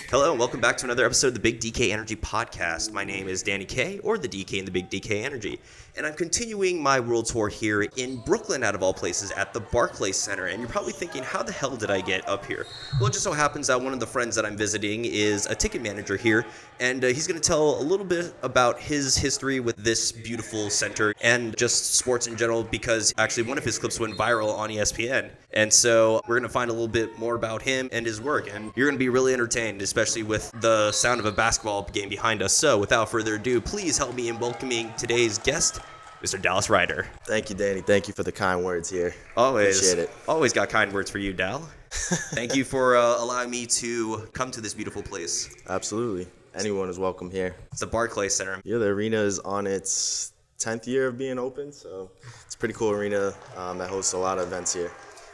Hello and welcome back to another episode of the Big DK Energy Podcast. My name is Danny K, or the DK in the Big DK Energy, and I'm continuing my world tour here in Brooklyn, out of all places, at the Barclays Center. And you're probably thinking, how the hell did I get up here? Well, it just so happens that one of the friends that I'm visiting is a ticket manager here, and he's going to tell a little bit about his history with this beautiful center and just sports in general, because actually one of his clips went viral on ESPN. And so we're going to find a little bit more about him and his work, and you're going to be really entertained, especially with the sound of a basketball game behind us. So without further ado, please help me in welcoming today's guest, Mr. Dallas Ryder. Thank you, Danny. Thank you for the kind words here. Always. Appreciate it. Always got kind words for you, Dal. Thank you for allowing me to come to this beautiful place. Absolutely. Anyone is welcome here. It's the Barclays Center. Yeah, the arena is on its 10th year of being open, so it's a pretty cool arena that hosts a lot of events here.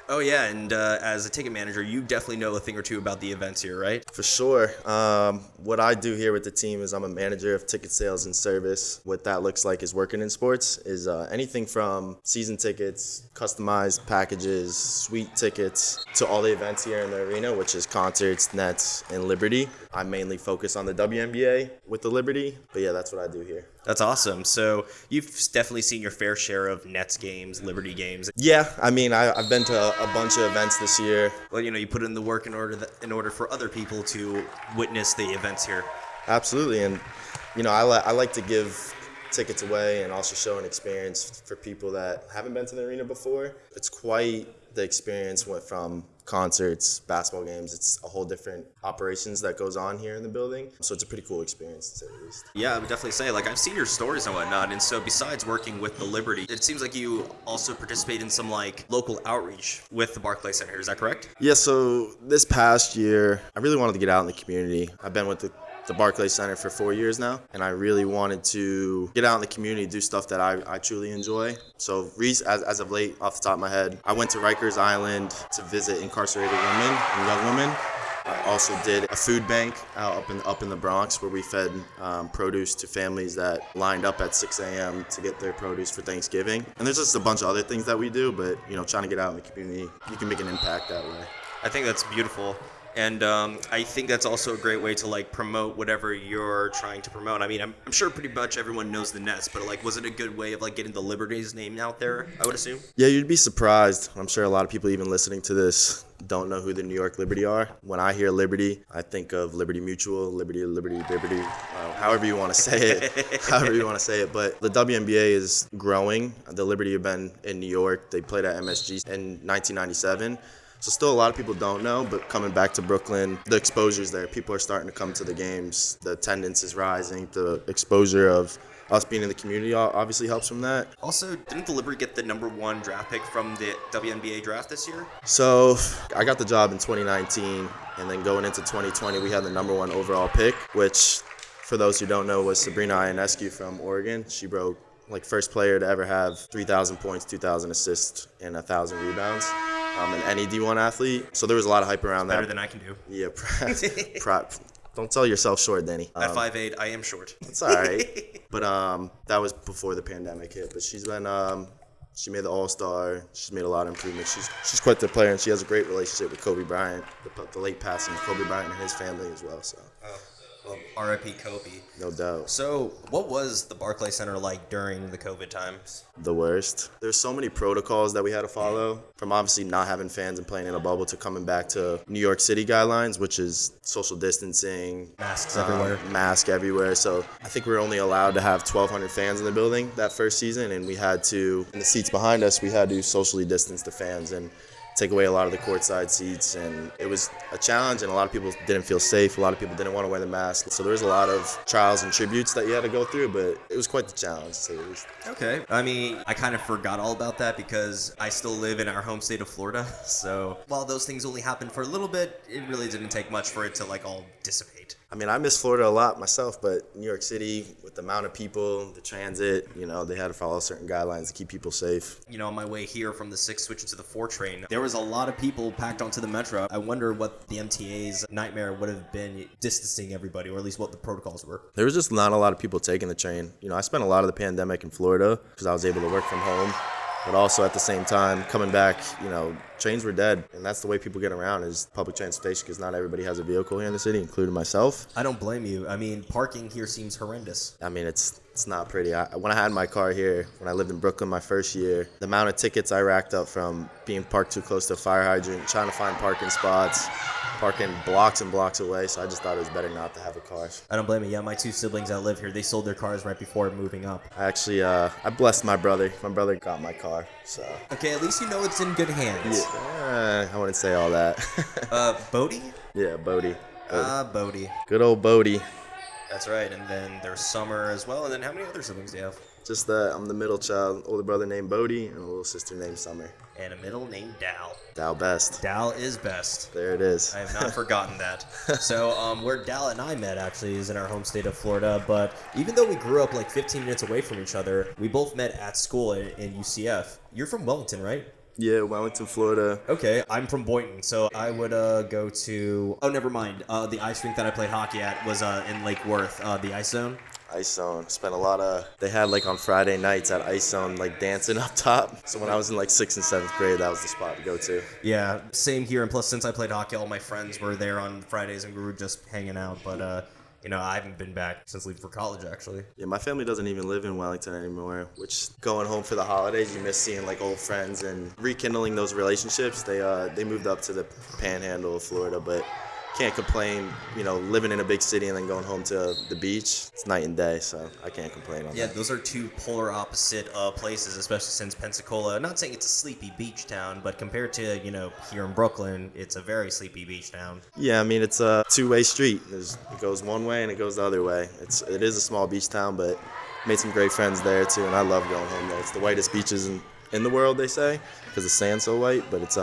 Oh, yeah, and as a ticket manager, you definitely know a thing or two about the events here, right? For sure. What I do here with the team is I'm a manager of ticket sales and service. What that looks like is working in sports is anything from season tickets, customized packages, suite tickets, to all the events here in the arena, which is concerts, Nets, and Liberty. I mainly focus on the WNBA with the Liberty, but yeah, that's what I do here. That's awesome. So you've definitely seen your fair share of Nets games, Liberty games. Yeah, I mean, I've been to a bunch of events this year. Well, you put in the work in order for other people to witness the events here. Absolutely, and I like to give tickets away and also show an experience for people that haven't been to the arena before. It's quite the experience. Went from concerts, basketball games. It's a whole different operations that goes on here in the building. So it's a pretty cool experience, to say the least. Yeah, I would definitely say, I've seen your stories and whatnot. And so besides working with the Liberty, it seems like you also participate in some local outreach with the Barclays Center. Is that correct? Yeah, so this past year, I really wanted to get out in the community. I've been with the Barclays Center for 4 years now, and I really wanted to get out in the community, do stuff that I truly enjoy. So as of late, off the top of my head, I went to Rikers Island to visit incarcerated women and young women. I also did a food bank up in the Bronx, where we fed produce to families that lined up at 6 a.m. to get their produce for Thanksgiving. And there's just a bunch of other things that we do, but trying to get out in the community, you can make an impact that way. I think that's beautiful. And I think that's also a great way to promote whatever you're trying to promote. I mean, I'm sure pretty much everyone knows the Nets, but was it a good way of getting the Liberty's name out there, I would assume? Yeah, you'd be surprised. I'm sure a lot of people even listening to this don't know who the New York Liberty are. When I hear Liberty, I think of Liberty Mutual, Liberty, however you want to say it. But the WNBA is growing. The Liberty have been in New York. They played at MSG in 1997. So still a lot of people don't know, but coming back to Brooklyn, the exposure's there. People are starting to come to the games. The attendance is rising. The exposure of us being in the community obviously helps from that. Also, didn't the Liberty get the number 1 draft pick from the WNBA draft this year? So I got the job in 2019, and then going into 2020, we had the number 1 overall pick, which, for those who don't know, was Sabrina Ionescu from Oregon. She broke first player to ever have 3,000 points, 2,000 assists, and 1,000 rebounds. Any D1 athlete. So there was a lot of hype around that. Better than I can do. Yeah, don't sell yourself short, Denny. At 5'8", I am short. It's all right. But that was before the pandemic hit. But she's been, she made the All-Star. She's made a lot of improvements. She's quite the player, and she has a great relationship with Kobe Bryant, the late passing of Kobe Bryant and his family as well. So. Well, R.I.P. Kobe. No doubt. So, what was the Barclays Center like during the COVID times? The worst. There's so many protocols that we had to follow, from obviously not having fans and playing in a bubble to coming back to New York City guidelines, which is social distancing. Masks everywhere. Mask everywhere. So I think we were only allowed to have 1,200 fans in the building that first season, and we had to, in the seats behind us, we had to socially distance the fans and take away a lot of the courtside seats, and it was a challenge, and a lot of people didn't feel safe. A lot of people didn't want to wear the mask. So there was a lot of trials and tributes that you had to go through, but it was quite the challenge, to say the least. Okay. I mean, I kind of forgot all about that because I still live in our home state of Florida. So while those things only happened for a little bit, it really didn't take much for it to all dissipate. I mean, I miss Florida a lot myself, but New York City, with the amount of people, the transit, they had to follow certain guidelines to keep people safe. On my way here from the 6 switching to the 4 train, there was a lot of people packed onto the metro. I wonder what the MTA's nightmare would have been distancing everybody, or at least what the protocols were. There was just not a lot of people taking the train. I spent a lot of the pandemic in Florida because I was able to work from home. But also at the same time, coming back, trains were dead. And that's the way people get around is public transportation because not everybody has a vehicle here in the city, including myself. I don't blame you. I mean, parking here seems horrendous. I mean, it's not pretty. When I had my car here, when I lived in Brooklyn my first year, the amount of tickets I racked up from being parked too close to a fire hydrant, trying to find parking spots, parking blocks and blocks away, so I just thought it was better not to have a car. I don't blame you. Yeah, my 2 siblings that live here, they sold their cars right before moving up. I actually, I blessed my brother. My brother got my car, so. Okay, at least you know it's in good hands. Yeah, I wouldn't say all that. Bodie? Yeah, Bodie. Bodie. Good old Bodie. That's right, and then there's Summer as well, and then how many other siblings do you have? Just that I'm the middle child, older brother named Bodie, and a little sister named Summer. And a middle named Dal. Dal best. Dal is best. There it is. I have not forgotten that. So where Dal and I met actually is in our home state of Florida, but even though we grew up like 15 minutes away from each other, we both met at school in UCF. You're from Wellington, right? Yeah, Wellington, Florida. Okay, I'm from Boynton, so I would go to... Oh, never mind. The ice rink that I played hockey at was in Lake Worth, the Ice Zone. Ice Zone. Spent a lot of... They had like on Friday nights at Ice Zone like dancing up top. So when I was in like 6th and 7th grade, that was the spot to go to. Yeah, same here. And plus, since I played hockey, all my friends were there on Fridays and we were just hanging out. But, I haven't been back since leaving for college, actually. Yeah, my family doesn't even live in Wellington anymore, which going home for the holidays, you miss seeing like old friends and rekindling those relationships. They moved up to the panhandle of Florida, but can't complain, living in a big city and then going home to the beach. It's night and day, so I can't complain on that. Yeah, those are 2 polar opposite places, especially since Pensacola, not saying it's a sleepy beach town, but compared to, here in Brooklyn, it's a very sleepy beach town. Yeah, I mean, it's a two-way street. It goes one way and it goes the other way. It is a small beach town, but made some great friends there, too, and I love going home there. It's the whitest beaches in the world, they say, because the sand's so white, but it's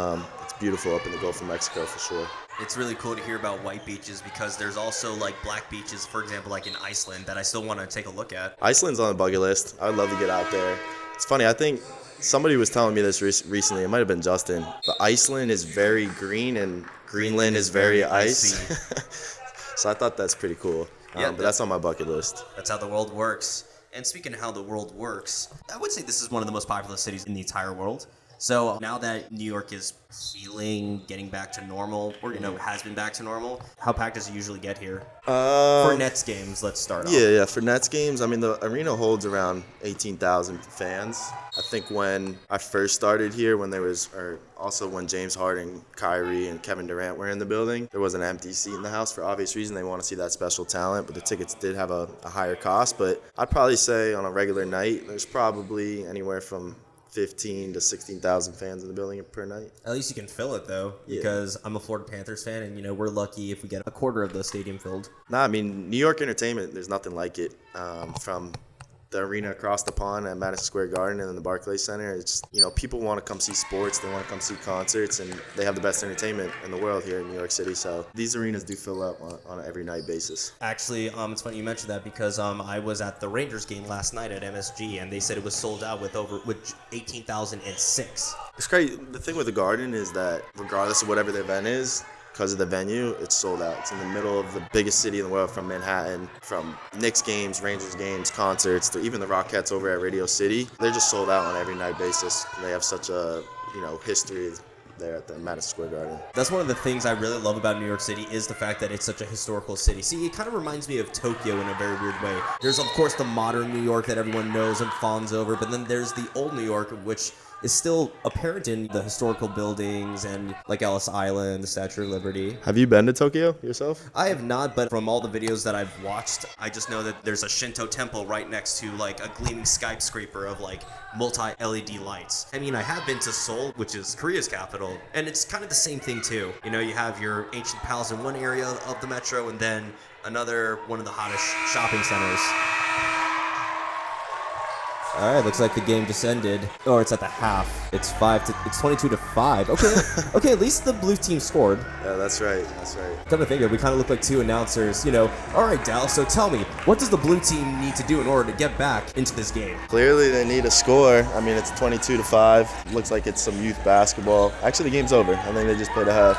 beautiful up in the Gulf of Mexico for sure. It's really cool to hear about white beaches because there's also like black beaches, for example, like in Iceland that I still want to take a look at. Iceland's on the bucket list. I would love to get out there. It's funny, I think somebody was telling me this recently. It might have been Justin. But Iceland is very green and Greenland is very ice. So I thought that's pretty cool. Yeah, but that's on my bucket list. That's how the world works. And speaking of how the world works, I would say this is one of the most populous cities in the entire world. So now that New York is healing, getting back to normal, or has been back to normal, how packed does it usually get here? For Nets games, let's start off. Yeah. For Nets games, I mean the arena holds around 18,000 fans. I think when I first started here, when James Harden, Kyrie, and Kevin Durant were in the building, there was an empty seat in the house for obvious reason. They want to see that special talent, but the tickets did have a higher cost. But I'd probably say on a regular night, there's probably anywhere from 15 to 16,000 fans in the building per night. At least you can fill it, though, because I'm a Florida Panthers fan, and, we're lucky if we get a quarter of the stadium filled. Nah, I mean, New York entertainment, there's nothing like it. From the arena across the pond at Madison Square Garden and then the Barclays Center, it's, people want to come see sports, they want to come see concerts, and they have the best entertainment in the world here in New York City. So these arenas do fill up on an every night basis. Actually, it's funny you mentioned that because I was at the Rangers game last night at MSG, and they said it was sold out with 18,006. It's great. The thing with the Garden is that regardless of whatever the event is, because of the venue, it's sold out. It's in the middle of the biggest city in the world, from Manhattan, from Knicks games, Rangers games, concerts, to even the Rockettes over at Radio City. They're just sold out on an every night basis. They have such a history there at the Madison Square Garden. That's one of the things I really love about New York City is the fact that it's such a historical city. See, it kind of reminds me of Tokyo in a very weird way. There's, of course, the modern New York that everyone knows and fawns over, but then there's the old New York, which is still apparent in the historical buildings and like Ellis Island, the Statue of Liberty. Have you been to Tokyo yourself? I have not, but from all the videos that I've watched, I just know that there's a Shinto temple right next to like a gleaming skyscraper of like multi-LED lights. I mean, I have been to Seoul, which is Korea's capital, and it's kind of the same thing too. You have your ancient palace in one area of the metro and then another one of the hottest shopping centers. All right, looks like the game just ended. Or it's at the half. It's 22-5. Okay, at least the blue team scored. Yeah, that's right. Come to think of it, we kind of look like 2 announcers. All right, Dallas, so tell me, what does the blue team need to do in order to get back into this game? Clearly, they need a score. I mean, it's 22-5. Looks like it's some youth basketball. Actually, the game's over. I think they just played a half.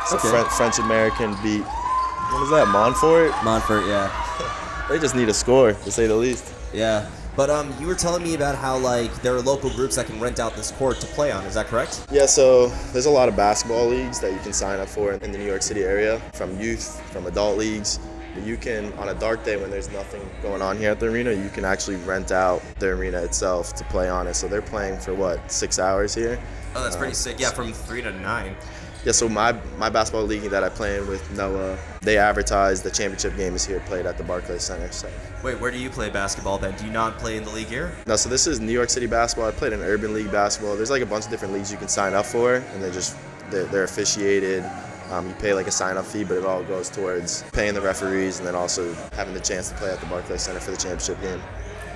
It's a French-American beat. What is that, Montfort? Montfort, yeah. They just need a score, to say the least. Yeah. But you were telling me about how like there are local groups that can rent out this court to play on. Is that correct? Yeah, so there's a lot of basketball leagues that you can sign up for in the New York City area, from youth, from adult leagues. You can, on a dark day when there's nothing going on here at the arena, you can actually rent out the arena itself to play on it. So they're playing for 6 hours here? Oh, that's pretty sick. Yeah, from 3 to 9. Yeah, so my basketball league that I play in with Noah, they advertise the championship game is here played at the Barclays Center. So. Wait, where do you play basketball then? Do you not play in the league here? No, so this is New York City basketball. I played in Urban League basketball. There's like a bunch of different leagues you can sign up for, and they're officiated. You pay like a sign-up fee, but it all goes towards paying the referees and then also having the chance to play at the Barclays Center for the championship game.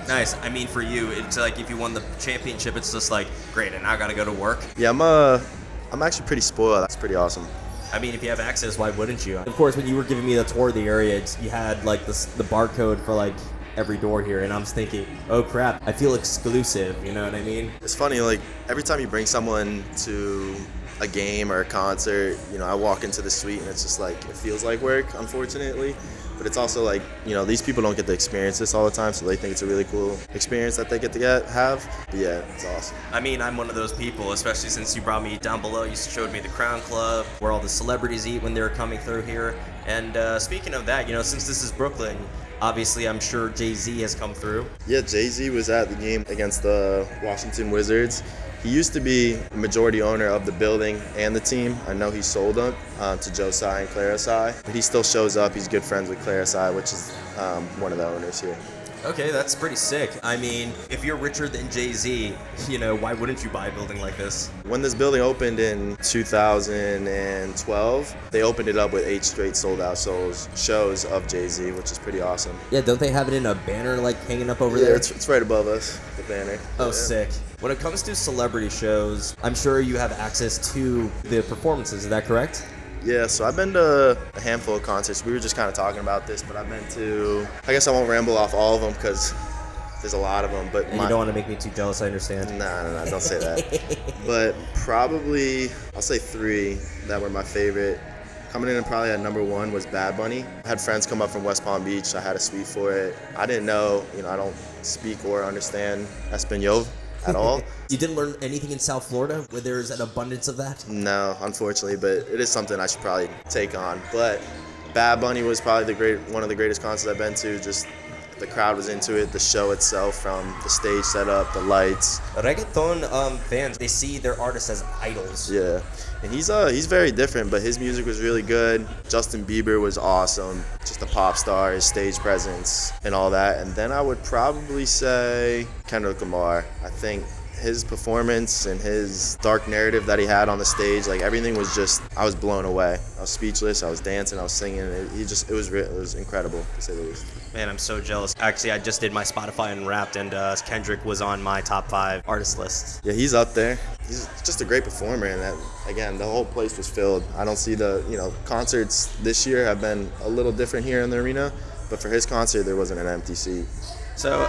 Nice. I mean, for you, it's like if you won the championship, it's just like, great, and now I got to go to work. Yeah, I'm actually pretty spoiled. That's pretty awesome. I mean, if you have access, why wouldn't you? Of course, when you were giving me the tour of the area, you had like the barcode for like every door here, and I'm thinking, oh crap, I feel exclusive, you know what I mean? It's funny, like every time you bring someone to a game or a concert, I walk into the suite and it's just like, it feels like work, unfortunately. But it's also like, these people don't get to experience this all the time, so they think it's a really cool experience that they get to have. But yeah, it's awesome. I mean, I'm one of those people, especially since you brought me down below. You showed me the Crown Club, where all the celebrities eat when they're coming through here. And speaking of that, since this is Brooklyn, obviously I'm sure Jay-Z has come through. Yeah, Jay-Z was at the game against the Washington Wizards. He used to be majority owner of the building and the team. I know he sold them to Joe Tsai and Clara Tsai, but he still shows up. He's good friends with Clara Tsai, which is one of the owners here. Okay, that's pretty sick. I mean, if you're richer than Jay-Z, why wouldn't you buy a building like this? When this building opened in 2012, they opened it up with 8 straight sold-out shows of Jay-Z, which is pretty awesome. Yeah, don't they have it in a banner like hanging up over there? there? It's right above us, the banner. Oh, yeah. Sick. When it comes to celebrity shows, I'm sure you have access to the performances, is that correct? Yeah, so I've been to a handful of concerts. We were just kind of talking about this, but I've been to, I guess I won't ramble off all of them because there's a lot of them. But and you don't want to make me too jealous, I understand. No, don't say that. But probably, I'll say 3 that were my favorite. Coming in and probably at number 1 was Bad Bunny. I had friends come up from West Palm Beach. I had a suite for it. I didn't know, I don't speak or understand Espanol at all. You didn't learn anything in South Florida where there's an abundance of that? No, unfortunately, but it is something I should probably take on. But Bad Bunny was probably one of the greatest concerts I've been to. Just the crowd was into it, the show itself, from the stage setup, the lights. Reggaeton fans, they see their artists as idols. Yeah, and he's very different, but his music was really good. Justin Bieber was awesome, just a pop star, his stage presence and all that. And then I would probably say Kendrick Lamar. I think his performance and his dark narrative that he had on the stage, like everything was just, I was blown away. I was speechless. I was dancing. I was singing. It was incredible, to say the least. Man, I'm so jealous. Actually, I just did my Spotify Unwrapped, and Kendrick was on my top 5 artist list. Yeah, he's up there. He's just a great performer, and that, again, the whole place was filled. I don't see concerts this year have been a little different here in the arena, but for his concert, there wasn't an empty seat. So,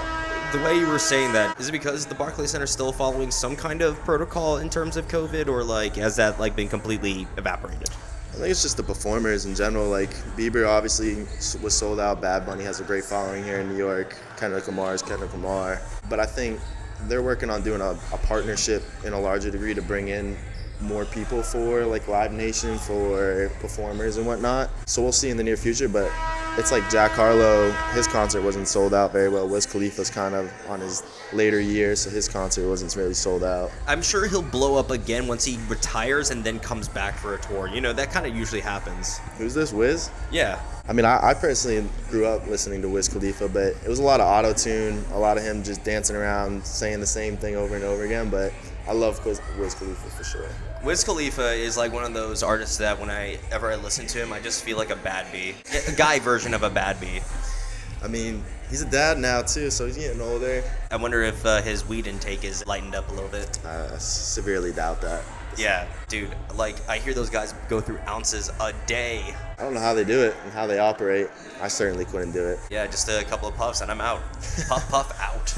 the way you were saying that, is it because the Barclays Center is still following some kind of protocol in terms of COVID, or has that been completely evaporated? I think it's just the performers in general. Like Bieber obviously was sold out. Bad Bunny has a great following here in New York. Kendrick Lamar is Kendrick Lamar. But I think they're working on doing a partnership in a larger degree to bring in more people for Live Nation, for performers and whatnot. So we'll see in the near future, but it's like Jack Harlow, his concert wasn't sold out very well. Wiz Khalifa's kind of on his later years, so his concert wasn't really sold out. I'm sure he'll blow up again once he retires and then comes back for a tour. That kind of usually happens. Who's this, Wiz? Yeah. I mean, I personally grew up listening to Wiz Khalifa, but it was a lot of auto-tune, a lot of him just dancing around, saying the same thing over and over again, but I love Wiz Khalifa for sure. Wiz Khalifa is one of those artists that whenever I listen to him, I just feel like a bad bee. A guy version of a bad bee. I mean, he's a dad now too, so he's getting older. I wonder if his weed intake is lightened up a little bit. I severely doubt that. Yeah, dude, I hear those guys go through ounces a day. I don't know how they do it and how they operate. I certainly couldn't do it. Yeah, just a couple of puffs and I'm out. Puff, out.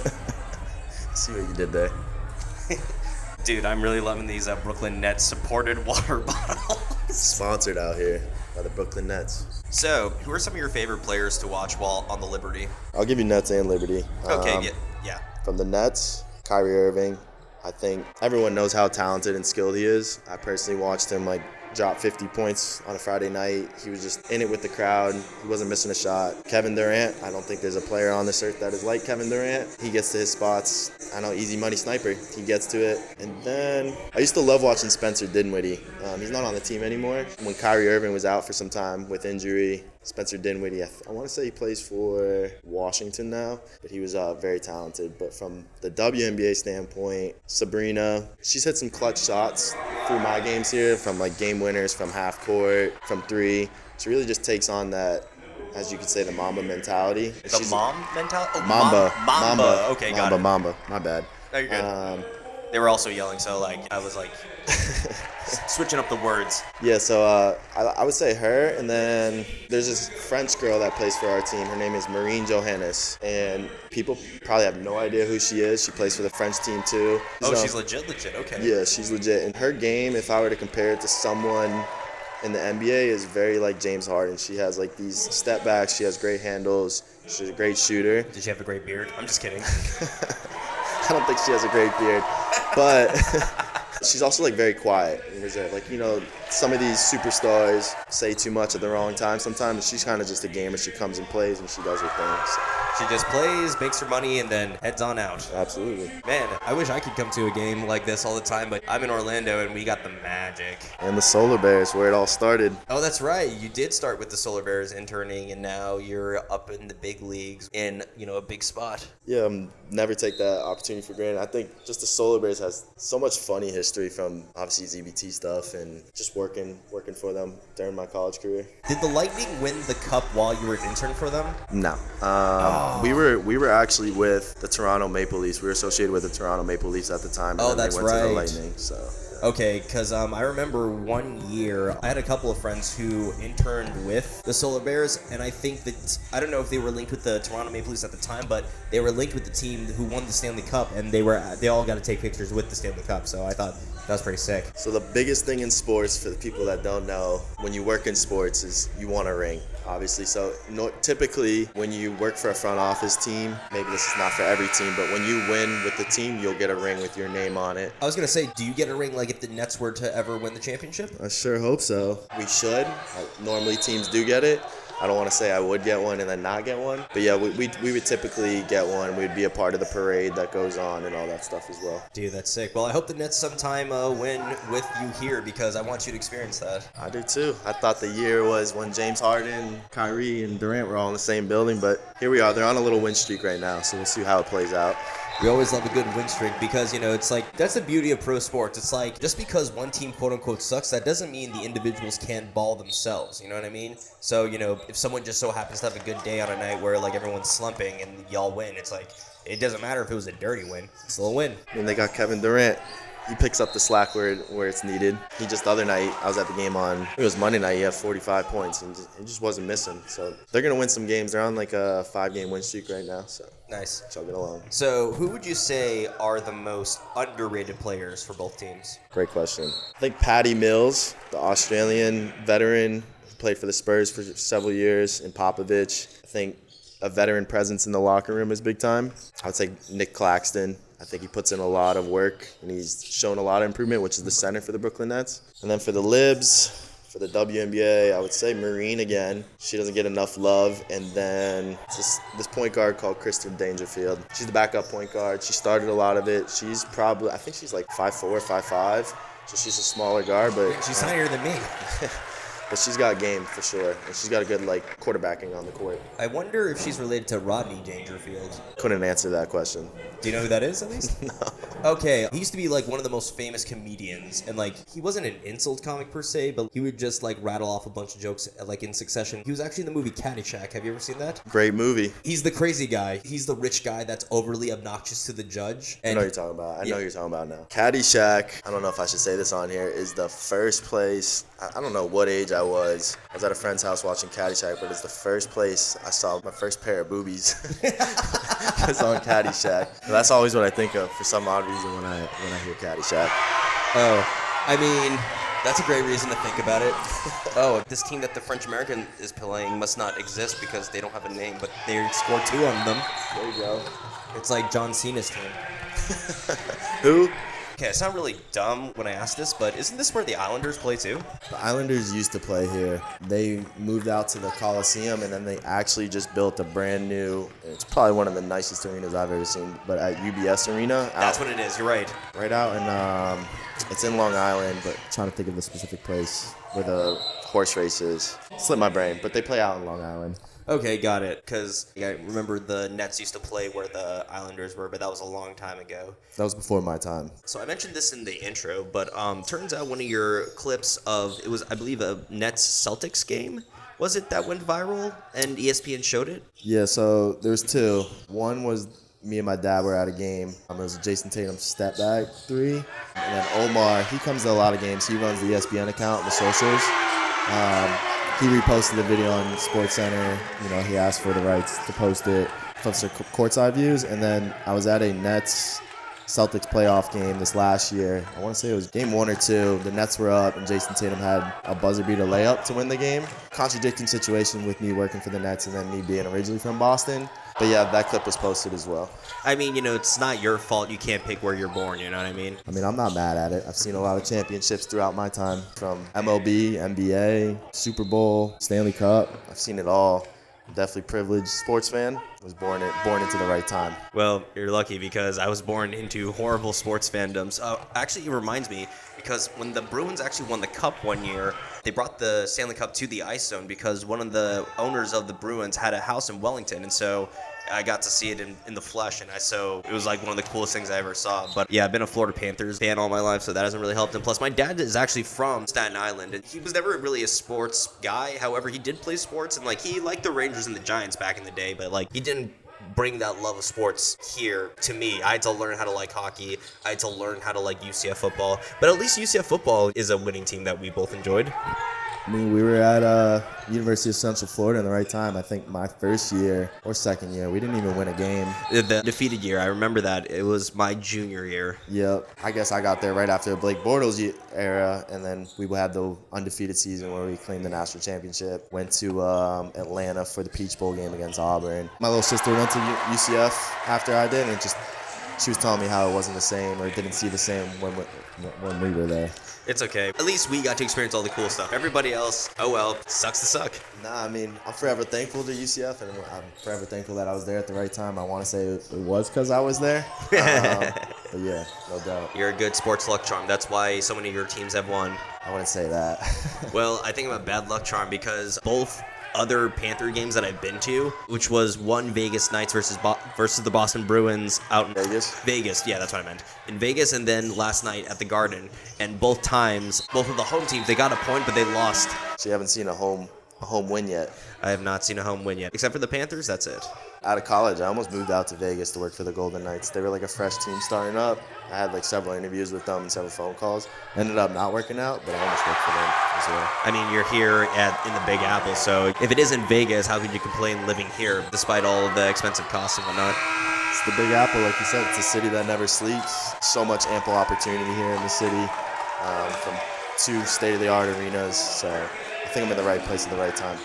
See what you did there. Dude, I'm really loving these Brooklyn Nets supported water bottles. Sponsored out here by the Brooklyn Nets. So, who are some of your favorite players to watch while on the Liberty? I'll give you Nets and Liberty. Okay, Yeah. From the Nets, Kyrie Irving. I think everyone knows how talented and skilled he is. I personally watched him drop 50 points on a Friday night. He was just in it with the crowd. He wasn't missing a shot. Kevin Durant, I don't think there's a player on this earth that is like Kevin Durant. He gets to his spots. I know, easy money sniper. He gets to it. And then I used to love watching Spencer Dinwiddie. He's not on the team anymore. When Kyrie Irving was out for some time with injury, Spencer Dinwiddie, I want to say he plays for Washington now, but he was very talented. But from the WNBA standpoint, Sabrina, she's hit some clutch shots through my games here, from game winners, from half court, from three. She really just takes on that, as you could say, the Mamba mentality. The mom mentality? Oh, Mamba. Mamba. Okay, got it. Mamba. My bad. No, you're good. They were also yelling, so I was switching up the words. Yeah, so I would say her, and then there's this French girl that plays for our team. Her name is Marine Johannes, and people probably have no idea who she is. She plays for the French team too. Oh, she's legit, okay. Yeah, she's legit. And her game, if I were to compare it to someone in the NBA, is very like James Harden. She has these step backs. She has great handles. She's a great shooter. Does she have a great beard? I'm just kidding. I don't think she has a great beard, but she's also very quiet and reserved. Some of these superstars say too much at the wrong time sometimes. She's kind of just a gamer. She comes and plays and she does her thing. So. She just plays, makes her money, and then heads on out. Absolutely. Man, I wish I could come to a game like this all the time, but I'm in Orlando and we got the Magic. And the Solar Bears, where it all started. Oh, that's right. You did start with the Solar Bears interning, and now you're up in the big leagues in, a big spot. Yeah, never take that opportunity for granted. I think just the Solar Bears has so much funny history from obviously ZBT stuff and just working for them during my college career. Did the Lightning win the cup while you were an intern for them? No. We were actually with the Toronto Maple Leafs. We were associated with the Toronto Maple Leafs at the time. And that's they went right. to the Lightning, so. Okay, because I remember one year, I had a couple of friends who interned with the Solar Bears, and I think that, I don't know if they were linked with the Toronto Maple Leafs at the time, but they were linked with the team who won the Stanley Cup, and they all got to take pictures with the Stanley Cup, so I thought that was pretty sick. So the biggest thing in sports, for the people that don't know, when you work in sports, is you want a ring, obviously. So typically, when you work for a front office team, maybe this is not for every team, but when you win with the team, you'll get a ring with your name on it. I was going to say, do you get a ring if the Nets were to ever win the championship? I sure hope so. We should. Normally teams do get it. I don't want to say I would get one and then not get one. But yeah, we would typically get one. We'd be a part of the parade that goes on and all that stuff as well. Dude, that's sick. Well, I hope the Nets sometime win with you here because I want you to experience that. I do too. I thought the year was when James Harden, Kyrie, and Durant were all in the same building. But here we are. They're on a little win streak right now. So we'll see how it plays out. We always love a good win streak because, it's that's the beauty of pro sports. It's just because one team, quote unquote, sucks, that doesn't mean the individuals can't ball themselves. You know what I mean? So, if someone just so happens to have a good day on a night where, everyone's slumping and y'all win, it's it doesn't matter if it was a dirty win. It's still a win. And they got Kevin Durant. He picks up the slack where it's needed. He just, the other night, I was at the game it was Monday night, he had 45 points, and he just wasn't missing. So they're going to win some games. They're on a 5-game win streak right now, so nice. Chugging along. So who would you say are the most underrated players for both teams? Great question. I think Patty Mills, the Australian veteran, played for the Spurs for several years, and Popovich. I think a veteran presence in the locker room is big time. I would say Nick Claxton. I think he puts in a lot of work, and he's shown a lot of improvement, which is the center for the Brooklyn Nets. And then for the Libs, for the WNBA, I would say Marine again. She doesn't get enough love. And then this point guard called Kristen Dangerfield. She's the backup point guard. She started a lot of it. She's probably, I think she's 5'4", 5'5". So she's a smaller guard, but she's tinier than me. But she's got game for sure, and she's got a good quarterbacking on the court. I wonder if she's related to Rodney Dangerfield. Couldn't answer that question. Do you know who that is, at least? No. Okay, he used to be one of the most famous comedians, and he wasn't an insult comic per se, but he would just rattle off a bunch of jokes in succession. He was actually in the movie Caddyshack. Have you ever seen that? Great movie. He's the crazy guy. He's the rich guy that's overly obnoxious to the judge. And I know what you're talking about. I know what you're talking about now. Caddyshack, I don't know if I should say this on here, is the first place, I don't know what age I was. I was at a friend's house watching Caddyshack, but it's the first place I saw my first pair of boobies. It's on Caddyshack. And that's always what I think of for some odd reason when I hear Caddyshack. Oh, I mean, That's a great reason to think about it. Oh, this team that the French American is playing must not exist because they don't have a name, but they scored 2 on them. There you go. It's like John Cena's team. Who? Okay, I sound really dumb when I ask this, but isn't this where the Islanders play too? The Islanders used to play here. They moved out to the Coliseum, and then they actually just built a brand new, it's probably one of the nicest arenas I've ever seen, but at UBS Arena. That's what it is, you're right. Right out in, it's in Long Island, but I'm trying to think of the specific place where the horse race is. Slipped my brain, but they play out in Long Island. Okay, got it. Because I remember the Nets used to play where the Islanders were, but that was a long time ago. That was before my time. So I mentioned this in the intro, but turns out one of your clips of, it was, I believe, a Nets-Celtics game, was it, that went viral? And ESPN showed it? Yeah, so there's 2. One was me and my dad were at a game. It was a Jason Tatum step back 3. And then Omar, he comes to a lot of games. He runs the ESPN account, the socials. He reposted the video on Sports Center. You know, he asked for the rights to post it. Posted courtside views. And then I was at a Nets-Celtics playoff game this last year. I want to say it was game 1 or 2. The Nets were up, and Jason Tatum had a buzzer beater layup to win the game. Contradicting situation with me working for the Nets and then me being originally from Boston. But yeah, that clip was posted as well. I mean, you know, it's not your fault. You can't pick where you're born, you know what I mean? I mean, I'm not mad at it. I've seen a lot of championships throughout my time, from MLB, NBA, Super Bowl, Stanley Cup. I've seen it all. I'm definitely privileged sports fan. I was born into the right time. Well, you're lucky because I was born into horrible sports fandoms. Actually, it reminds me because when the Bruins actually won the Cup one year, they brought the Stanley Cup to the Ice Zone because one of the owners of the Bruins had a house in Wellington, and so I got to see it in the flesh, and so it was like one of the coolest things I ever saw. But yeah, I've been a Florida Panthers fan all my life, so that hasn't really helped. And plus, my dad is actually from Staten Island, and he was never really a sports guy. However, he did play sports, and like he liked the Rangers and the Giants back in the day, but like he didn't bring that love of sports here to me. I had to learn how to like hockey. I had to learn how to like UCF football. But at least UCF football is a winning team that we both enjoyed. I mean, we were at University of Central Florida in the right time. I think my first year or second year, we didn't even win a game. The defeated year, I remember that. It was my junior year. Yep. I guess I got there right after the Blake Bortles era, and then we had the undefeated season where we claimed the national championship. Went to Atlanta for the Peach Bowl game against Auburn. My little sister went to UCF after I did, and she was telling me how it wasn't the same or didn't see the same when we were there. It's okay. At least we got to experience all the cool stuff. Everybody else, oh well, sucks to suck. Nah, I mean, I'm forever thankful to UCF, and I'm forever thankful that I was there at the right time. I want to say it was because I was there. But yeah, no doubt. You're a good sports luck charm. That's why so many of your teams have won. I wouldn't say that. Well, I think I'm a bad luck charm because both other Panther games that I've been to, which was one Vegas Knights versus the Boston Bruins out in Vegas, yeah, that's what I meant. In Vegas, and then last night at the Garden. And both times, both of the home teams, they got a point, but they lost. So you haven't seen a home win yet? I have not seen a home win yet. Except for the Panthers, that's it. Out of college, I almost moved out to Vegas to work for the Golden Knights. They were like a fresh team starting up. I had like several interviews with them and several phone calls. Ended up not working out, but I almost worked for them as well. I mean, you're here in the Big Apple, so if it isn't Vegas, how could you complain living here despite all of the expensive costs and whatnot? It's the Big Apple, like you said. It's a city that never sleeps. So much ample opportunity here in the city, from 2 state-of-the-art arenas. So I think I'm in the right place at the right time.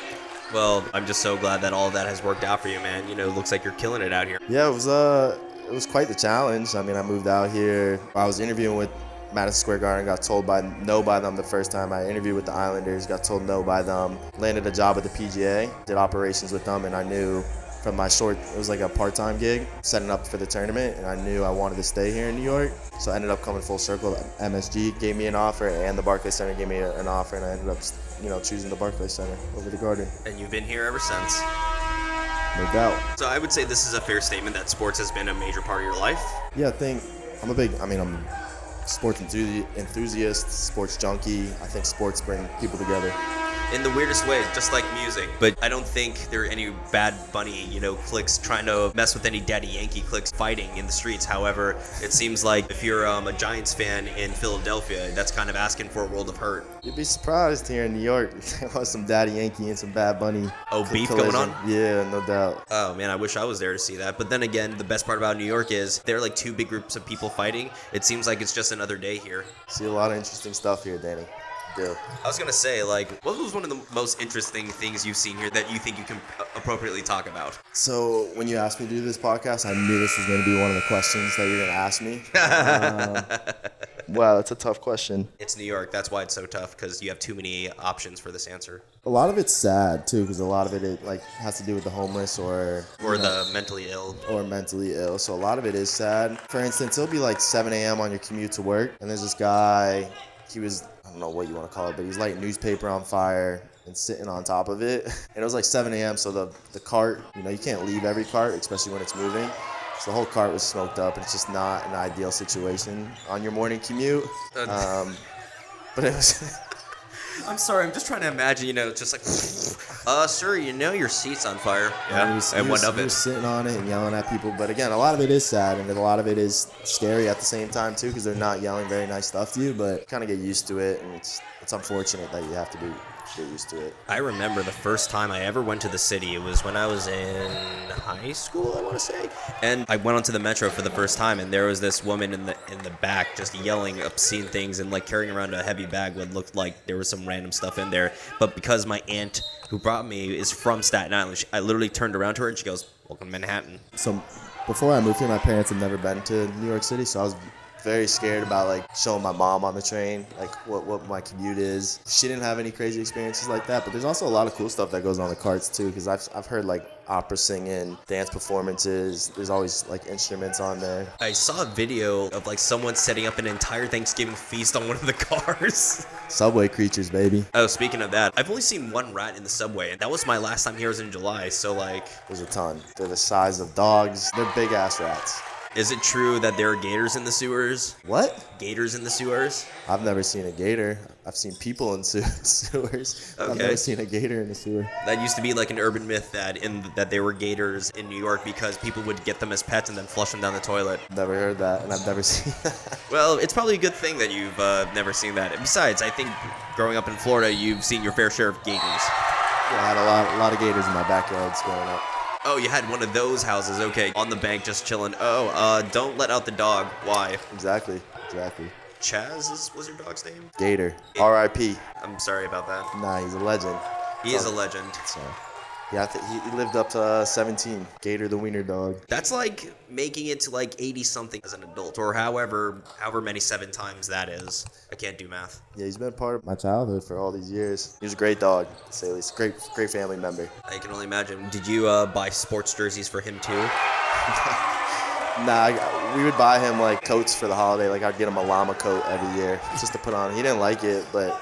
Well, I'm just so glad that all of that has worked out for you, man. You know, it looks like you're killing it out here. Yeah, it was quite the challenge. I mean, I moved out here. I was interviewing with Madison Square Garden, got told no by them the first time. I interviewed with the Islanders, got told no by them. Landed a job at the PGA, did operations with them, and I knew from my it was like a part-time gig, setting up for the tournament, and I knew I wanted to stay here in New York. So I ended up coming full circle. MSG gave me an offer, and the Barclays Center gave me an offer, and I ended up, choosing the Barclays Center over the Garden. And you've been here ever since. No doubt. So I would say this is a fair statement that sports has been a major part of your life. Yeah, I think I'm a sports enthusiast, sports junkie. I think sports bring people together. In the weirdest way, just like music. But I don't think there are any Bad Bunny, cliques trying to mess with any Daddy Yankee cliques fighting in the streets. However, it seems like if you're a Giants fan in Philadelphia, that's kind of asking for a world of hurt. You'd be surprised here in New York. There was some Daddy Yankee and some Bad Bunny. Oh, beef going on? Yeah, no doubt. Oh, man, I wish I was there to see that. But then again, the best part about New York is there are like 2 big groups of people fighting. It seems like it's just another day here. See a lot of interesting stuff here, Danny. deal. I was gonna say, like, what was one of the most interesting things you've seen here that you think you can appropriately talk about? So when you asked me to do this podcast, I knew this was going to be one of the questions that you're going to ask me. Wow, that's a tough question. It's New York. That's why it's so tough, because you have too many options for this answer. A lot of it's sad too, because a lot of it like has to do with the homeless or the mentally ill. Or mentally ill. So a lot of it is sad. For instance, it'll be like 7 a.m. on your commute to work, and there's this guy. He was, I don't know what you want to call it, but he's lighting newspaper on fire and sitting on top of it. And it was like 7 a.m. So the cart, you can't leave every cart, especially when it's moving. So the whole cart was smoked up, and it's just not an ideal situation on your morning commute. But it was. I'm sorry, I'm just trying to imagine, just like, sir, your seat's on fire. Yeah, he was sitting on it and yelling at people. But again, a lot of it is sad, and a lot of it is scary at the same time too, because they're not yelling very nice stuff to you, but kind of get used to it, and it's unfortunate that you have to get used to it. I remember the first time I ever went to the city. It was when I was in high school, I want to say. And I went onto the metro for the first time, and there was this woman in the back just yelling obscene things and like carrying around a heavy bag what looked like there was some random stuff in there. But because my aunt who brought me is from Staten Island, I literally turned around to her and she goes, "Welcome to Manhattan." So before I moved here, my parents had never been to New York City, so I was very scared about like showing my mom on the train like what my commute is. She didn't have any crazy experiences like that, but there's also a lot of cool stuff that goes on the carts too, because I've heard like opera singing, dance performances. There's always like instruments on there. I saw a video of like someone setting up an entire Thanksgiving feast on one of the cars. Subway creatures, baby. Oh, speaking of that, I've only seen one rat in the subway, and that was my last time here was in July, so like... There's a ton. They're the size of dogs. They're big ass rats. Is it true that there are gators in the sewers? What? Gators in the sewers? I've never seen a gator. I've seen people in sewers. Okay. I've never seen a gator in a sewer. That used to be like an urban myth that there were gators in New York because people would get them as pets and then flush them down the toilet. Never heard that, and I've never seen that. Well, it's probably a good thing that you've never seen that. And besides, I think growing up in Florida, you've seen your fair share of gators. Yeah, I had a lot of gators in my backyards growing up. Oh, you had one of those houses, okay, on the bank just chilling. Oh, don't let out the dog. Why? Exactly. Chaz was your dog's name? Gator. R.I.P. I'm sorry about that. Nah, he's a legend. He is a legend. So, yeah, he lived up to 17. Gator the wiener dog. That's like making it to like 80-something as an adult, or however many 7 times that is. I can't do math. Yeah, he's been part of my childhood for all these years. He was a great dog, to say the least. Great family member. I can only imagine. Did you buy sports jerseys for him too? Nah, we would buy him like coats for the holiday. Like I'd get him a llama coat every year just to put on. He didn't like it, but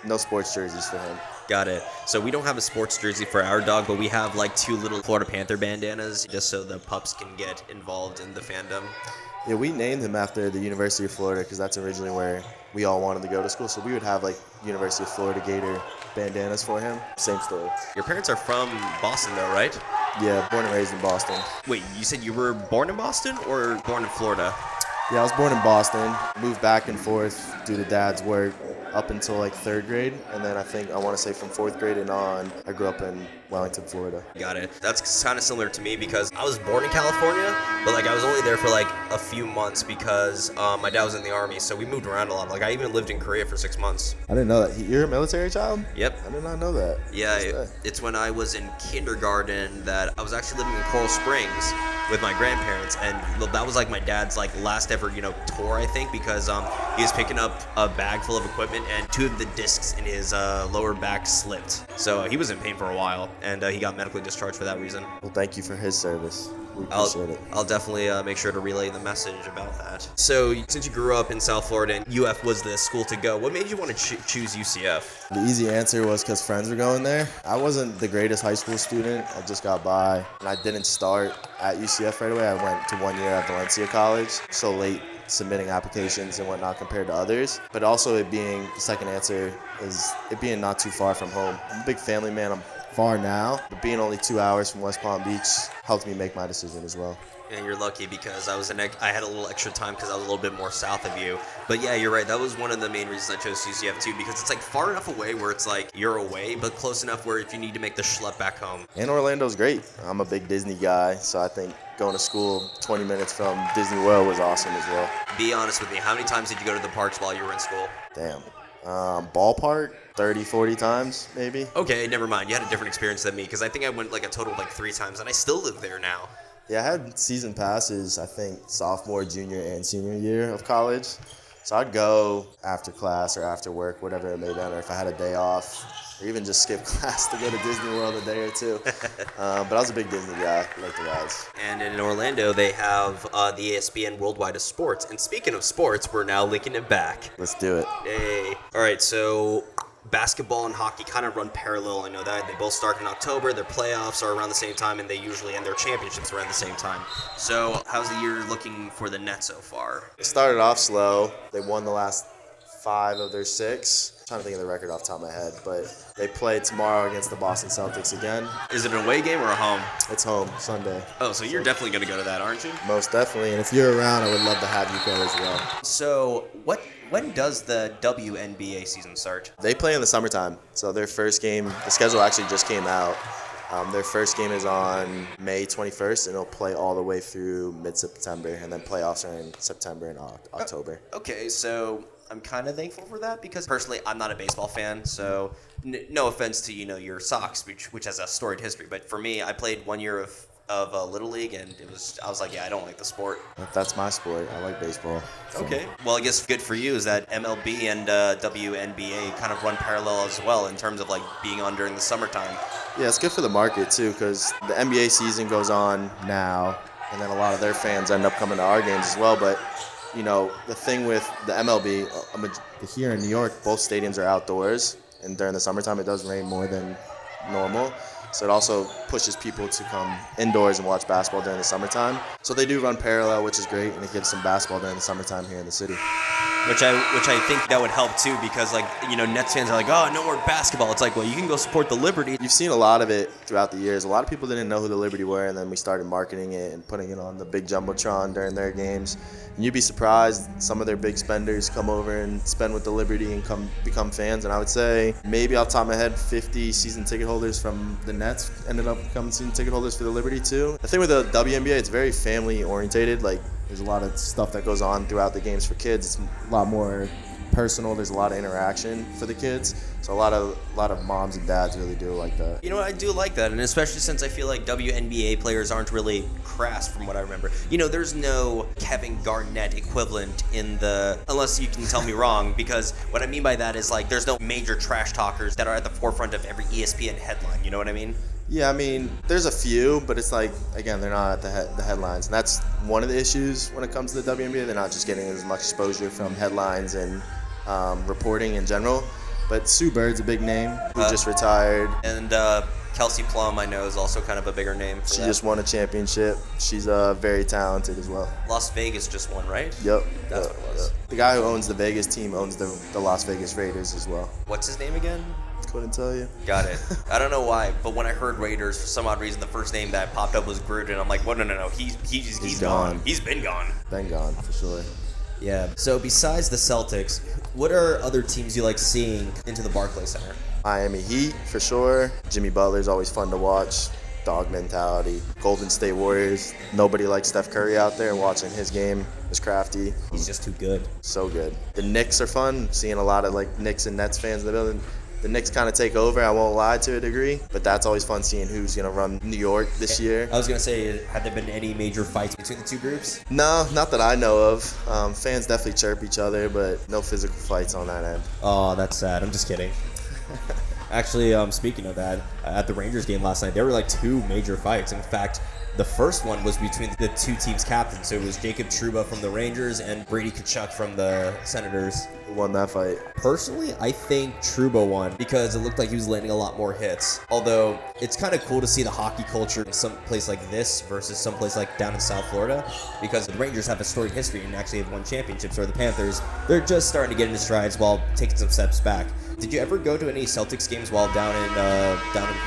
no sports jerseys for him. Got it. So we don't have a sports jersey for our dog, but we have like 2 little Florida Panther bandanas just so the pups can get involved in the fandom. Yeah, we named him after the University of Florida because that's originally where we all wanted to go to school. So we would have like University of Florida Gator bandanas for him. Same story. Your parents are from Boston though, right? Yeah, born and raised in Boston. Wait, you said you were born in Boston or born in Florida? Yeah, I was born in Boston, moved back and forth due to dad's work up until like 3rd grade, and then I want to say from 4th grade and on, I grew up in Wellington, Florida. Got it. That's kind of similar to me because I was born in California, but like I was only there for like a few months because my dad was in the army, so we moved around a lot. Like I even lived in Korea for 6 months. I didn't know that. You're a military child? Yep. I did not know that. Yeah, it's when I was in kindergarten that I was actually living in Coral Springs with my grandparents, and that was like my dad's like last ever tour, I think, because he was picking up a bag full of equipment and 2 of the discs in his lower back slipped, so he was in pain for a while, and he got medically discharged for that reason. Well, thank you for his service. We appreciate it. I'll definitely make sure to relay the message about that. So since you grew up in South Florida and UF was the school to go, what made you want to choose UCF? The easy answer was because friends were going there. I wasn't the greatest high school student. I just got by, and I didn't start at UCF right away. I went to 1 year at Valencia College, so late submitting applications and whatnot compared to others. But also it being, the second answer is it being not too far from home. I'm a big family man. I'm far now, but being only 2 hours from West Palm Beach helped me make my decision as well. And you're lucky because I had a little extra time because I was a little bit more south of you. But yeah, you're right. That was one of the main reasons I chose UCF too, because it's like far enough away where it's like you're away, but close enough where if you need to make the schlep back home. And Orlando's great. I'm a big Disney guy, so I think going to school 20 minutes from Disney World was awesome as well. Be honest with me. How many times did you go to the parks while you were in school? Damn. Ballpark 30, 40 times maybe. Okay, never mind. You had a different experience than me because I think I went like a total of like 3 times, and I still live there now. Yeah, I had season passes, I think, sophomore, junior, and senior year of college. So I'd go after class or after work, whatever it may be, or if I had a day off, or even just skip class to go to Disney World a day or two. But I was a big Disney guy. I like the rides. And in Orlando, they have the ESPN Worldwide of Sports. And speaking of sports, we're now linking it back. Let's do it. Hey. All right, so basketball and hockey kind of run parallel. I know that. They both start in October. Their playoffs are around the same time, and they usually end their championships around the same time. So how's the year looking for the Nets so far? It started off slow. They won the last 5 of their 6. I'm trying to think of the record off the top of my head, but they play tomorrow against the Boston Celtics again. Is it an away game or a home? It's home, Sunday. Oh, so you're definitely going to go to that, aren't you? Most definitely, and if you're around, I would love to have you go as well. So when does the WNBA season start? They play in the summertime, so their first game, the schedule actually just came out. Their first game is on May 21st, and it'll play all the way through mid-September, and then playoffs are in September and October. Okay, so I'm kind of thankful for that because personally, I'm not a baseball fan, so no offense to your Sox, which has a storied history, but for me, I played 1 year of Little League, and I was like, yeah, I don't like the sport. That's my sport. I like baseball. So. Okay. Well, I guess good for you is that MLB and WNBA kind of run parallel as well in terms of like being on during the summertime. Yeah, it's good for the market too because the NBA season goes on now, and then a lot of their fans end up coming to our games as well. But the thing with the MLB, here in New York, both stadiums are outdoors, and during the summertime it does rain more than normal. So it also pushes people to come indoors and watch basketball during the summertime. So they do run parallel, which is great, and it gives some basketball during the summertime here in the city. Which I think that would help too because Nets fans are like, oh, no more basketball. It's like, well, you can go support the Liberty. You've seen a lot of it throughout the years. A lot of people didn't know who the Liberty were, and then we started marketing it and putting it on the big Jumbotron during their games. And you'd be surprised, some of their big spenders come over and spend with the Liberty and become fans. And I would say maybe off the top of my head, 50 season ticket holders from the Nets ended up becoming season ticket holders for the Liberty too. The thing with the WNBA, it's very family orientated. Like there's a lot of stuff that goes on throughout the games for kids. It's a lot more personal. There's a lot of interaction for the kids. So a lot of moms and dads really do like that. I do like that, and especially since I feel like WNBA players aren't really crass from what I remember. There's no Kevin Garnett equivalent unless you can tell me wrong, because what I mean by that is like there's no major trash talkers that are at the forefront of every ESPN headline. You know what I mean? Yeah, I mean, there's a few, but it's like, again, they're not at the headlines. And that's one of the issues when it comes to the WNBA. They're not just getting as much exposure from headlines and reporting in general. But Sue Bird's a big name who just retired. And Kelsey Plum, I know, is also kind of a bigger name. She just won a championship. She's very talented as well. Las Vegas just won, right? Yep. That's what it was. Yep. The guy who owns the Vegas team owns the Las Vegas Raiders as well. What's his name again? Couldn't tell you. Got it. I don't know why, but when I heard Raiders, for some odd reason, the first name that popped up was Gruden. I'm like, well, no. He's gone. He's been gone. Been gone, for sure. Yeah. So besides the Celtics, what are other teams you like seeing into the Barclays Center? Miami Heat, for sure. Jimmy Butler's always fun to watch. Dog mentality. Golden State Warriors. Nobody likes Steph Curry out there, and watching his game is crafty. He's just too good. So good. The Knicks are fun. Seeing a lot of Knicks and Nets fans in the building. The Knicks kind of take over, I won't lie, to a degree, but that's always fun seeing who's going to run New York this year. I was going to say, have there been any major fights between the two groups? No, not that I know of. Fans definitely chirp each other, but no physical fights on that end. Oh, that's sad. I'm just kidding. Actually, speaking of that, at the Rangers game last night, there were 2 major fights. In fact, the first one was between the two teams' captains. So it was Jacob Trouba from the Rangers and Brady Tkachuk from the Senators. Who won that fight? Personally, I think Trouba won because it looked like he was landing a lot more hits. Although, it's kind of cool to see the hockey culture in some place like this versus some place like down in South Florida, because the Rangers have a storied history and actually have won championships, or the Panthers, they're just starting to get into strides while taking some steps back. Did you ever go to any Celtics games while down in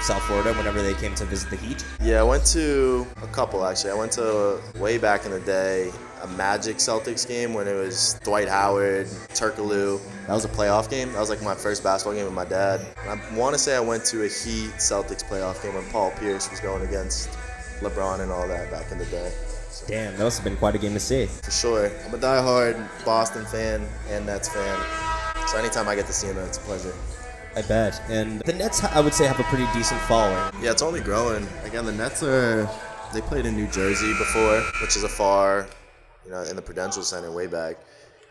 South Florida whenever they came to visit the Heat? Yeah, I went to a couple, actually. I went to, way back in the day, a Magic Celtics game when it was Dwight Howard, Turkoglu. That was a playoff game. That was my first basketball game with my dad. And I want to say I went to a Heat Celtics playoff game when Paul Pierce was going against LeBron and all that back in the day. So, damn, that must have been quite a game to see. for sure. I'm a diehard Boston fan and Nets fan. So anytime I get to see him, it's a pleasure. I bet. And the Nets, I would say, have a pretty decent following. Yeah, it's only growing. Again, the Nets they played in New Jersey before, which is a far, in the Prudential Center way back.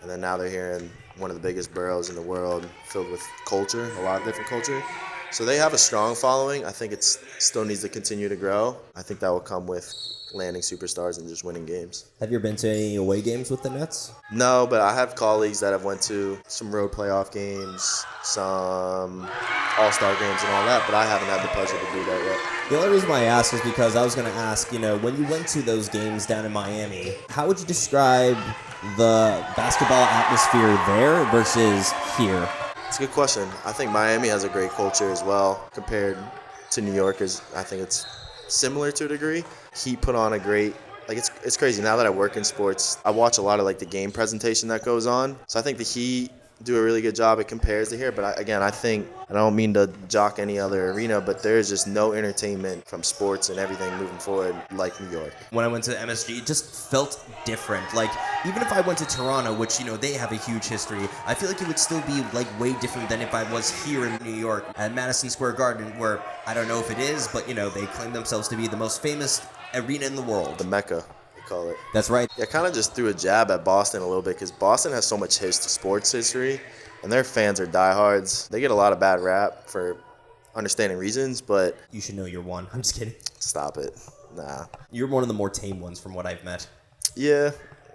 And then now they're here in one of the biggest boroughs in the world, filled with culture, a lot of different culture. So they have a strong following. I think it still needs to continue to grow. I think that will come with landing superstars and just winning games. Have you ever been to any away games with the Nets? No, but I have colleagues that have went to some road playoff games, some all-star games and all that, but I haven't had the pleasure to do that yet. The only reason why I asked is because I was going to ask, when you went to those games down in Miami, how would you describe the basketball atmosphere there versus here? It's a good question. I think Miami has a great culture as well compared to New York. I think it's similar to a degree. He put on a great, it's crazy. Now that I work in sports, I watch a lot of the game presentation that goes on. So I think the Heat do a really good job. It compares to here. But I think, I don't mean to jock any other arena, but there is just no entertainment from sports and everything moving forward like New York. When I went to MSG, it just felt different. Even if I went to Toronto, which, they have a huge history, I feel like it would still be, way different than if I was here in New York at Madison Square Garden, where I don't know if it is, but, they claim themselves to be the most famous arena in the world. The Mecca, they call it. That's right. Yeah, I kind of just threw a jab at Boston a little bit because Boston has so much sports history, and their fans are diehards. They get a lot of bad rap for understanding reasons, but... You should know you're one. I'm just kidding. Stop it. Nah. You're one of the more tame ones from what I've met. Yeah.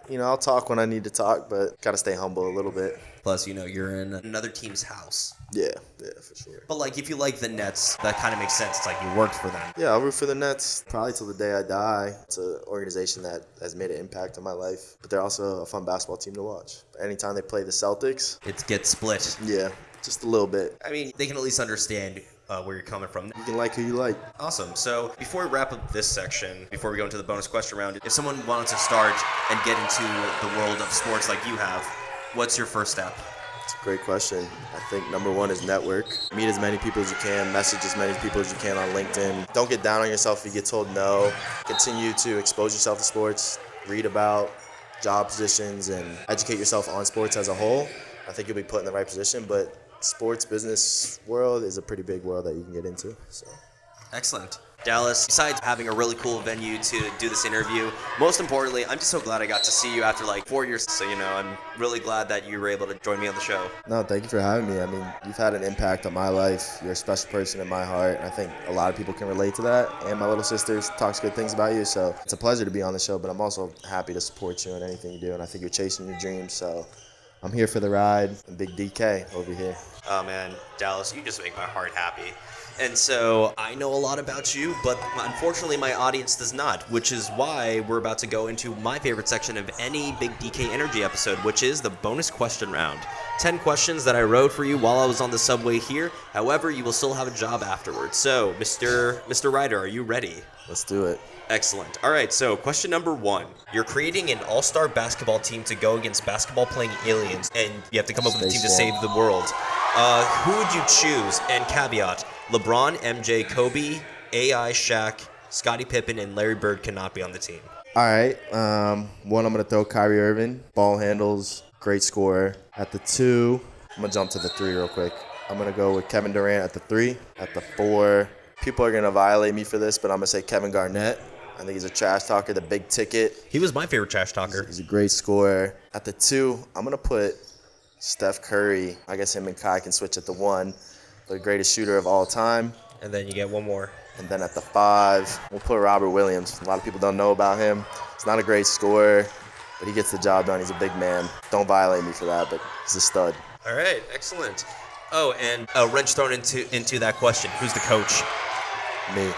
I'll talk when I need to talk, but got to stay humble a little bit. Plus, you're in another team's house. Yeah, for sure. But, if you like the Nets, that kind of makes sense. It's like you worked for them. Yeah, I'll root for the Nets probably till the day I die. It's an organization that has made an impact on my life, but they're also a fun basketball team to watch. Anytime they play the Celtics... It gets split. Yeah, just a little bit. I mean, they can at least understand where you're coming from. You can like who you like. Awesome. So before we wrap up this section, before we go into the bonus question round, if someone wanted to start and get into the world of sports like you have, what's your first step? It's a great question. I think number one is network. Meet as many people as you can. Message as many people as you can on LinkedIn. Don't get down on yourself if you get told no. Continue to expose yourself to sports. Read about job positions and educate yourself on sports as a whole. I think you'll be put in the right position, but sports business world is a pretty big world that you can get into. So, excellent. Dallas, besides having a really cool venue to do this interview, most importantly, I'm just so glad I got to see you after 4 years. So, I'm really glad that you were able to join me on the show. No, thank you for having me. I mean, you've had an impact on my life. You're a special person in my heart. I think a lot of people can relate to that. And my little sister talks good things about you. So it's a pleasure to be on the show, but I'm also happy to support you in anything you do. And I think you're chasing your dreams. So I'm here for the ride. And Big DK over here. Oh, man, Dallas, you just make my heart happy. And so I know a lot about you, but unfortunately my audience does not, which is why we're about to go into my favorite section of any Big DK Energy episode, which is the bonus question round. 10 questions that I wrote for you while I was on the subway here. However, you will still have a job afterwards. So, Mr. Ryder, are you ready? Let's do it. Excellent. All right, so question number 1. You're creating an all-star basketball team to go against basketball-playing aliens, and you have to come up with a team to save the world. Who would you choose? And caveat, LeBron, MJ, Kobe, AI, Shaq, Scottie Pippen, and Larry Bird cannot be on the team. All right. One, I'm going to throw Kyrie Irving. Ball handles, great scorer. At the 2, I'm going to jump to the 3 real quick. I'm going to go with Kevin Durant at the 3. At the 4, people are going to violate me for this, but I'm going to say Kevin Garnett. I think he's a trash talker, the big ticket. He was my favorite trash talker. He's a great scorer. At the 2, I'm going to put Steph Curry. I guess him and Kai can switch at the 1. The greatest shooter of all time. And then you get one more. And then at the 5, we'll put Robert Williams. A lot of people don't know about him. He's not a great scorer, but he gets the job done. He's a big man. Don't violate me for that, but he's a stud. All right, excellent. Oh, and a wrench thrown into that question. Who's the coach? Me.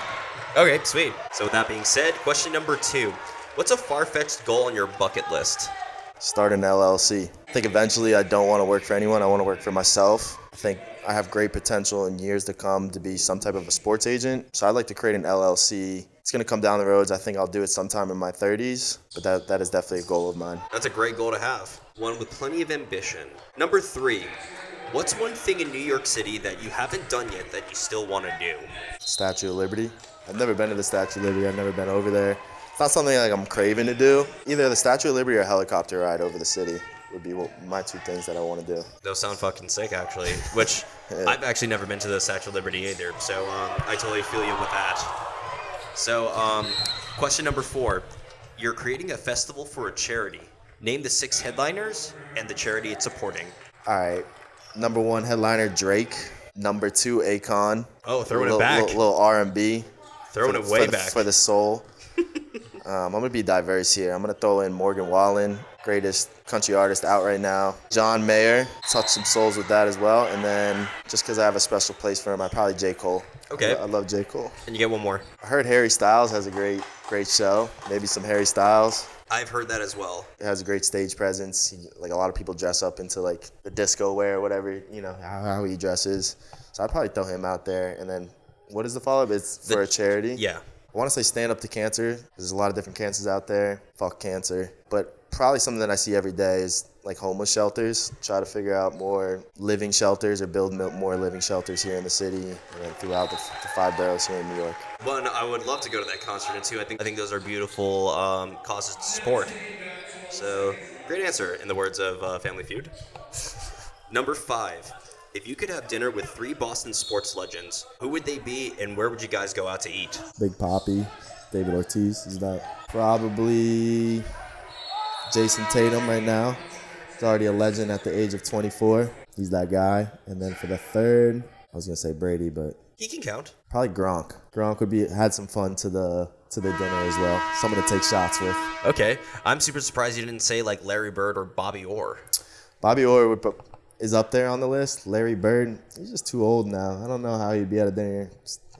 Okay, sweet. So with that being said, question number 2. What's a far-fetched goal on your bucket list? Start an LLC. I think eventually I don't want to work for anyone. I want to work for myself. I think I have great potential in years to come to be some type of a sports agent. So I'd like to create an LLC. It's going to come down the roads. I think I'll do it sometime in my 30s, but that is definitely a goal of mine. That's a great goal to have. One with plenty of ambition. Number 3. What's one thing in New York City that you haven't done yet that you still want to do? Statue of Liberty. I've never been to the Statue of Liberty. I've never been over there. It's not something I'm craving to do. Either the Statue of Liberty or a helicopter ride over the city. would be my two things that I want to do. Those sound fucking sick, actually. Which I've actually never been to the Statue of Liberty either, so I totally feel you with that. So, question number 4. You're creating a festival for a charity. Name the 6 headliners and the charity it's supporting. All right. Number 1 headliner, Drake. Number 2, Akon. Oh, throwing it back. Little R&B. Throwing it way back. For the soul. I'm going to be diverse here. I'm going to throw in Morgan Wallen, greatest country artist out right now. John Mayer, touch some souls with that as well. And then just because I have a special place for him, probably J. Cole. Okay. I love J. Cole. And you get one more. I heard Harry Styles has a great show. Maybe some Harry Styles. I've heard that as well. It has a great stage presence. Like a lot of people dress up into like the disco wear or whatever, how he dresses. So I'd probably throw him out there. And then what is the follow-up? It's for a charity. Yeah. I want to say stand up to cancer. There's a lot of different cancers out there. Fuck cancer. But probably something that I see every day is like homeless shelters. Try to figure out more living shelters or build more living shelters here in the city and then throughout the 5 boroughs here in New York. One, I would love to go to that concert, and 2, I think those are beautiful causes to support. So, great answer in the words of Family Feud. Number 5. If you could have dinner with 3 Boston sports legends, who would they be and where would you guys go out to eat? Big Papi, David Ortiz is that. Probably Jason Tatum right now. He's already a legend at the age of 24. He's that guy. And then for the 3rd, I was going to say Brady, but He can count. probably Gronk. Gronk would had some fun to the dinner as well. Someone to take shots with. Okay. I'm super surprised you didn't say like Larry Bird or Bobby Orr. Bobby Orr is up there on the list. Larry Bird, he's just too old now. I don't know how he'd be at a dinner.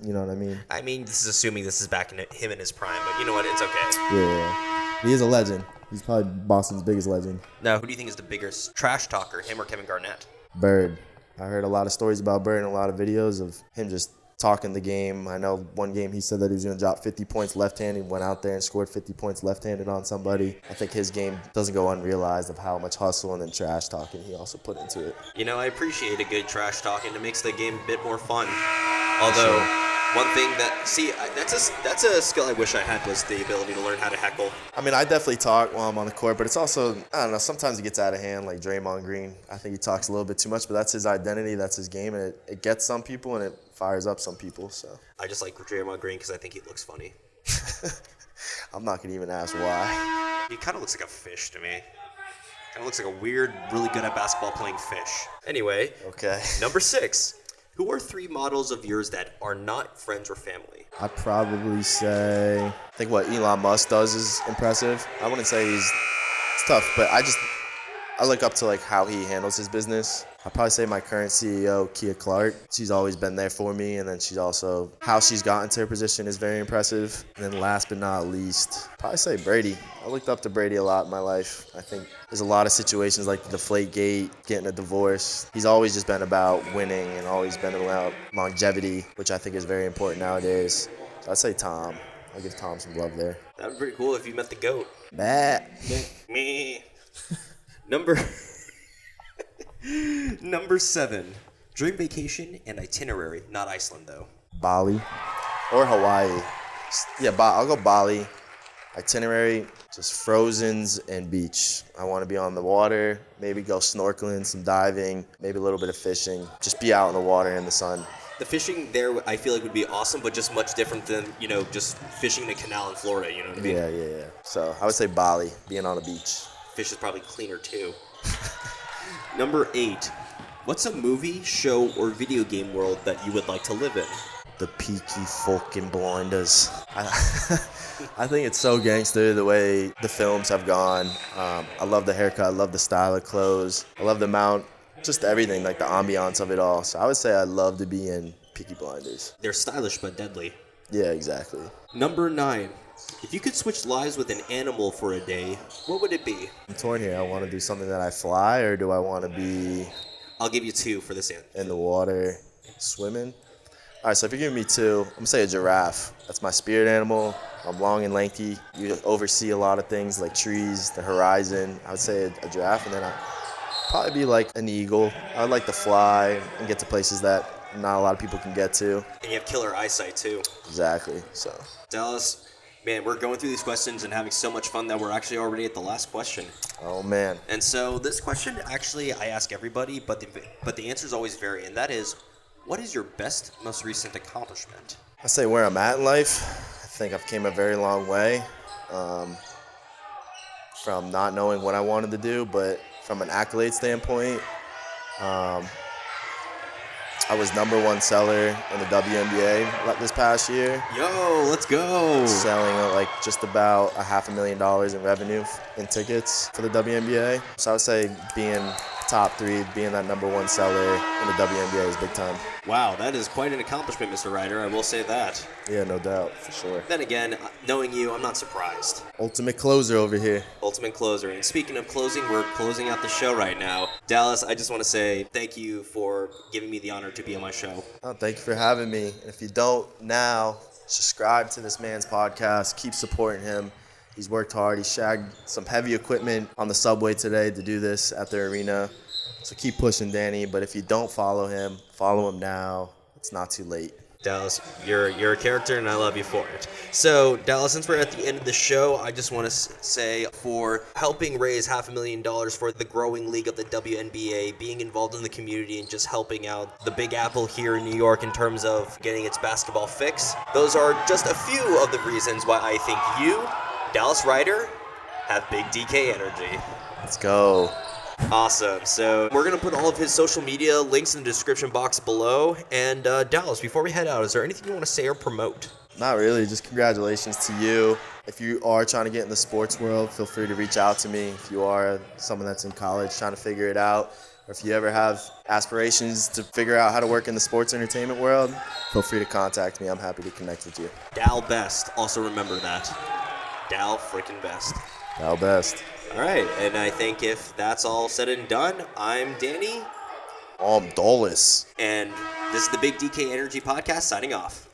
You know what I mean? I mean, this is assuming this is back in him in his prime, but you know what? It's okay. Yeah. He is a legend. He's probably Boston's biggest legend. Now, who do you think is the biggest trash talker, him or Kevin Garnett? Bird. I heard a lot of stories about Bird and a lot of videos of him just talking the game. I know one game he said that he was going to drop 50 points left-handed. He went out there and scored 50 points left-handed on somebody. I think his game doesn't go unrealized of how much hustle and then trash talking he also put into it. You know, I appreciate a good trash talking. It makes the game a bit more fun. Although, one thing that's a skill I wish I had was the ability to learn how to heckle. I mean, I definitely talk while I'm on the court, but it's also, I don't know, sometimes it gets out of hand, like Draymond Green. I think he talks a little bit too much, but that's his identity, that's his game, and it gets some people and it fires up some people. So I just like Draymond Green because I think he looks funny. I'm not going to even ask why. He kind of looks like a fish to me. Kind of looks like a weird, really good at basketball playing fish. Anyway, Okay. number 6. Who are 3 models of yours that are not friends or family? I'd probably say, I think what Elon Musk does is impressive. I wouldn't say it's tough, but I look up to like how he handles his business. I'd probably say my current CEO, Kia Clark. She's always been there for me, and then she's also, how she's gotten to her position is very impressive. And then last but not least, probably say Brady. I looked up to Brady a lot in my life. I think there's a lot of situations like the Deflategate, getting a divorce. He's always just been about winning and always been about longevity, which I think is very important nowadays. So I'd say Tom. I'll give Tom some love there. That would be pretty cool if you met the GOAT. Me. Number 7. Dream vacation and itinerary, not Iceland though. Bali or Hawaii. Yeah, I'll go Bali. Itinerary, just frozens and beach. I want to be on the water, maybe go snorkeling, some diving, maybe a little bit of fishing. Just be out in the water in the sun. The fishing there, I feel like would be awesome, but just much different than, just fishing the canal in Florida, you know what I mean? Yeah. So I would say Bali, being on the beach. Fish is probably cleaner too. Number 8. What's a movie, show, or video game world that you would like to live in? The Peaky fucking Blinders. I think it's so gangster the way the films have gone. I love the haircut. I love the style of clothes. I love the mount. Just everything, like the ambiance of it all. So I would say I'd love to be in Peaky Blinders. They're stylish but deadly. Yeah, exactly. Number 9. If you could switch lives with an animal for a day, what would it be? I'm torn here. I want to do something that I fly, or do I want to be I'll give you 2 for this answer. in the water swimming? All right, so if you're giving me 2, I'm going to say a giraffe. That's my spirit animal. I'm long and lanky. You oversee a lot of things like trees, the horizon. I would say a giraffe, and then I'd probably be like an eagle. I'd like to fly and get to places that not a lot of people can get to. And you have killer eyesight too. Exactly, so. Dallas, Man, we're going through these questions and having so much fun that we're actually already at the last question. Oh, man. And so this question, actually, I ask everybody, but the answers always vary, and that is, what is your best, most recent accomplishment? I say where I'm at in life, I think I've came a very long way from not knowing what I wanted to do, but from an accolade standpoint, I was number one seller in the WNBA this past year. Yo, let's go. Selling like just about $500,000 in revenue in tickets for the WNBA. So I would say being top three, being that number one seller in the WNBA is big time. Wow, that is quite an accomplishment, Mr. Ryder. I will say that. Yeah, no doubt, for sure. Then again, knowing you, I'm not surprised. Ultimate closer over here. Ultimate closer. And speaking of closing, we're closing out the show right now. Dallas, I just want to say thank you for giving me the honor to be on my show. Oh, thank you for having me. And if you don't now, subscribe to this man's podcast. Keep supporting him. He's worked hard. He shagged some heavy equipment on the subway today to do this at the arena. So keep pushing, Danny. But if you don't follow him now. It's not too late. Dallas, you're a character, and I love you for it. So, Dallas, since we're at the end of the show, I just want to say for helping raise $500,000 for the growing league of the WNBA, being involved in the community, and just helping out the Big Apple here in New York in terms of getting its basketball fix. Those are just a few of the reasons why I think you, Dallas Ryder, have big DK energy. Let's go. Awesome. So we're going to put all of his social media links in the description box below. And Dallas, before we head out, is there anything you want to say or promote? Not really. Just congratulations to you. If you are trying to get in the sports world, feel free to reach out to me. If you are someone that's in college trying to figure it out, or if you ever have aspirations to figure out how to work in the sports entertainment world, feel free to contact me. I'm happy to connect with you. Dal Best. Also remember that. Dal freaking Best. Dal Best. All right, and I think if that's all said and done, I'm Danny. I'm Dallas. And this is the Big DK Energy Podcast signing off.